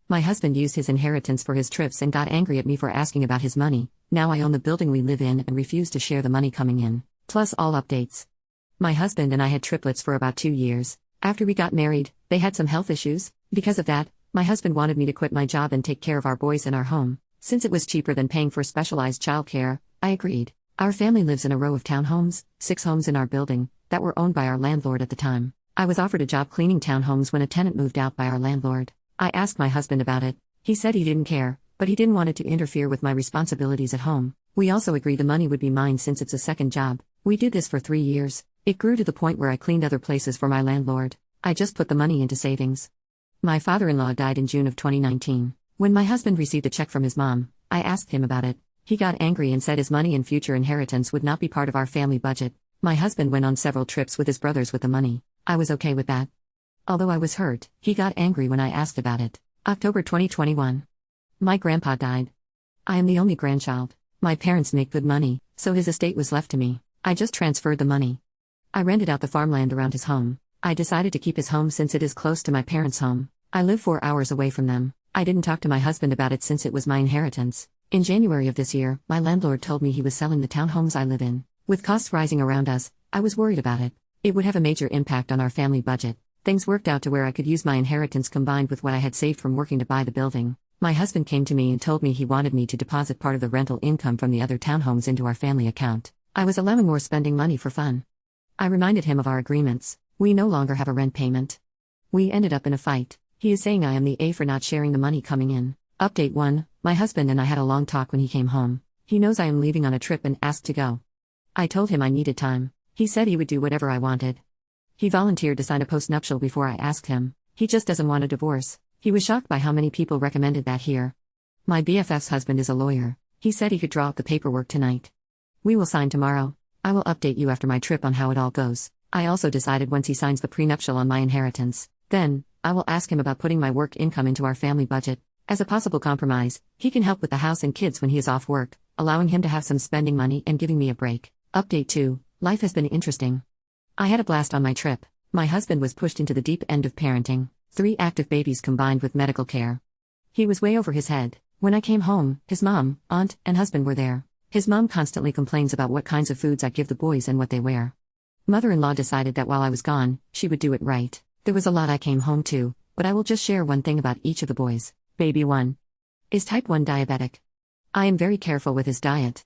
My husband used his inheritance for his trips and got angry at me for asking about his money. Now I own the building we live in and refuse to share the money coming in. Plus all updates. My husband and I had triplets for about 2 years. After we got married, they had some health issues. Because of that, my husband wanted me to quit my job and take care of our boys in our home. Since it was cheaper than paying for specialized childcare, I agreed. Our family lives in a row of townhomes, 6 homes in our building, that were owned by our landlord at the time. I was offered a job cleaning townhomes when a tenant moved out by our landlord. I asked my husband about it. He said he didn't care, but he didn't want it to interfere with my responsibilities at home. We also agreed the money would be mine since it's a second job. We did this for 3 years. It grew to the point where I cleaned other places for my landlord. I just put the money into savings. My father-in-law died in June of 2019. When my husband received a check from his mom, I asked him about it. He got angry and said his money and future inheritance would not be part of our family budget. My husband went on several trips with his brothers with the money. I was okay with that. Although I was hurt, he got angry when I asked about it. October 2021. My grandpa died. I am the only grandchild. My parents make good money, so his estate was left to me. I just transferred the money. I rented out the farmland around his home. I decided to keep his home since it is close to my parents' home. I live 4 hours away from them. I didn't talk to my husband about it since it was my inheritance. In January of this year, my landlord told me he was selling the townhomes I live in. With costs rising around us, I was worried about it. It would have a major impact on our family budget. Things worked out to where I could use my inheritance combined with what I had saved from working to buy the building. My husband came to me and told me he wanted me to deposit part of the rental income from the other townhomes into our family account. I was allowing more spending money for fun. I reminded him of our agreements. We no longer have a rent payment. We ended up in a fight. He is saying I am the A for not sharing the money coming in. Update 1. My husband and I had a long talk when he came home. He knows I am leaving on a trip and asked to go. I told him I needed time. He said he would do whatever I wanted. He volunteered to sign a postnuptial before I asked him. He just doesn't want a divorce. He was shocked by how many people recommended that here. My BFF's husband is a lawyer. He said he could draw up the paperwork tonight. We will sign tomorrow. I will update you after my trip on how it all goes. I also decided once he signs the prenuptial on my inheritance, then, I will ask him about putting my work income into our family budget. As a possible compromise, he can help with the house and kids when he is off work, allowing him to have some spending money and giving me a break. Update 2. Life has been interesting. I had a blast on my trip. My husband was pushed into the deep end of parenting. 3 active babies combined with medical care. He was way over his head. When I came home, his mom, aunt, and husband were there. His mom constantly complains about what kinds of foods I give the boys and what they wear. Mother-in-law decided that while I was gone, she would do it right. There was a lot I came home to, but I will just share one thing about each of the boys. Baby 1 is type 1 diabetic. I am very careful with his diet.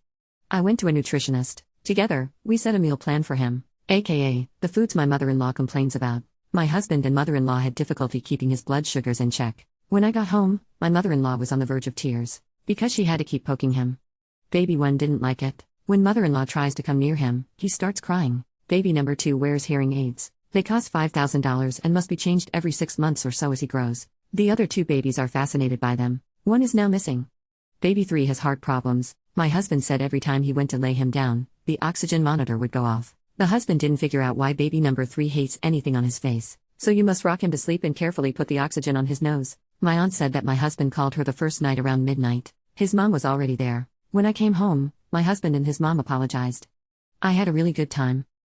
I went to a nutritionist. Together, we set a meal plan for him. AKA, the foods my mother-in-law complains about. My husband and mother-in-law had difficulty keeping his blood sugars in check. When I got home, my mother-in-law was on the verge of tears, because she had to keep poking him. Baby 1 didn't like it. When mother-in-law tries to come near him, he starts crying. Baby number 2 wears hearing aids. They cost $5,000 and must be changed every 6 months or so as he grows. The other 2 babies are fascinated by them. 1 is now missing. Baby 3 has heart problems. My husband said every time he went to lay him down, the oxygen monitor would go off. The husband didn't figure out why baby number 3 hates anything on his face, so you must rock him to sleep and carefully put the oxygen on his nose. My aunt said that my husband called her the first night around midnight. His mom was already there. When I came home, my husband and his mom apologized. I had a really good time.